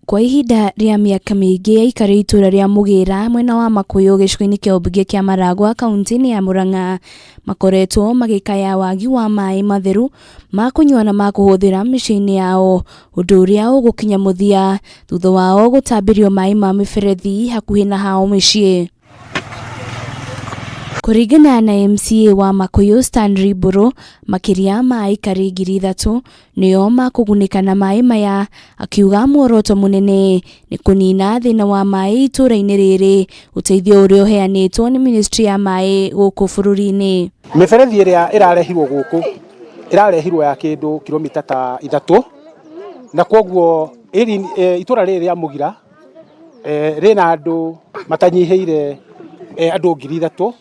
Kwa ihinda ria miaka miingi Aikari ituura ria Mugira mwena wa Makuyu gicigo-ini kia umbunge kia Maragua kaunti-ini ya Murang'a makoretwo magikaya wagi wa maai matheru ma kunyua na ma kuhuthira micii-ini yao, undu uria ugukinya muthia thutha wao gutambirio maai ma miberethi hakuhi na hao micii. Kuringana na MCA wa Makuyu Buru, Makiria ma Aikari 3,000 nio makugunika na maai maya, akiuga muoroto munene ni kunina thina wa maai itura-ini riri, uteithio uria uheanitwo ni ministry ya maai guku bururi-ini. Miberethi iria irarehirwo guku irarehirwo ya kindu kilomita ta 3 na koguo itura riri ria Mugira rina andu matanyiheire andu 3,000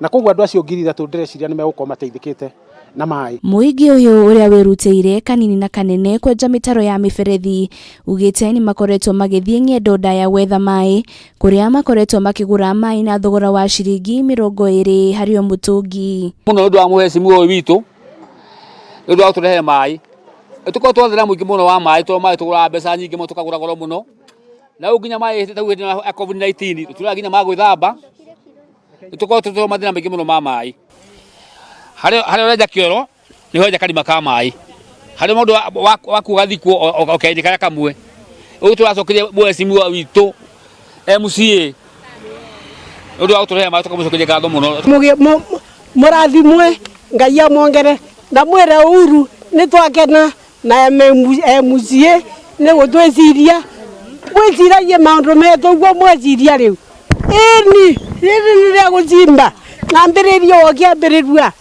na koguo andu acio 3,000 ndireciria ni megukorwo mateithikite na maai. Miingi uyu uria wirutire kanini na kanene kwenja mitaro ya miberethi ugite ni makoretwo magithie ng'endo ndaya gwetha maai, kuria makoretwo makigura maai na thogora wa ciringi 20 hari o mutungi. Muno ndu wa muhecimu uyu witu ndu wa turehe maai tuko twathira muingi muno wa maai to maai tugura mbeca nyingi mo tukagura goro muno na uginya maai tauhite na COVID-19 tutura ginya ma gwithamba tuko mathina maingi muno ma maai. Hari ureja kioro ni hoja karima ka maai, hari mundu wa kugathikwo okenjikara kamwe uyu turacokerie muhecimu witu MCA ndu wa turehe maai tukamucokerie ngatho muno. Murathimwe Ngai amwongere na mwire uru ni twakena na MCA ni gutwiciria mwiciragie maundu metu guo mweciria riu ini ria gucimba na mbiririo okiambirerua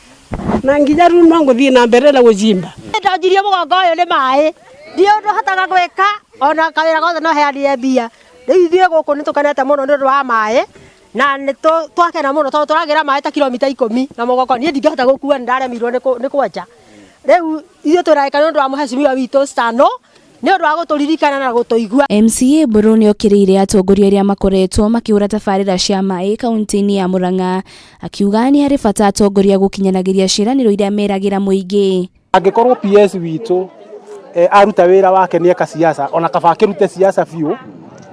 na nginya riu no nguthie na mbere na gucimba. Ndajirie mugongo uyu ni maai ndio ndu hataga gwika ona kawira gothe no heanie mbia riu ithie guku ni tukenete muno ndu wa maai na ni twakena muno tondu turagira maai ta kilomita 10 na mugongo nie ndingihota gukua ndaremirwo ni kwenja. Riu ithie turaika ndu wa muhecimu witu Stano ni undu wa guturirikana na gutuigua. MCA Buru ni okiriire atongoria aria makoretwo makiura tabarira cia maai kaunti-ini ya Murang'a, akiuga ni hari bata atongoria gukinyanagiria ciraniro iria meragira muingi. Angikorwo PS witu aruta wira wake ni eka siasa ona kaba akirute siasa biu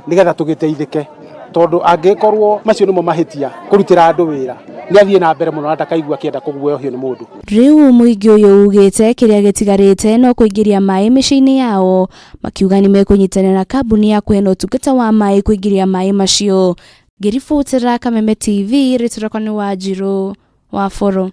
nigetha tugiteithike, tondu angikorwo macio nimo mahitia kurutira andu wira ni athie na mbere muno atakaigua kienda kuguoyohio ni mundu. Riu muingi uyu ugite kiria gitigarite no kuingiria maai micii-ini yao, makiuga ni mekunyitanira na kambuni ya kuhena utungata wa maai kuingiria maai macio. Ngiribotera Kameme TV ritura kwani wa Njiro wa Foro.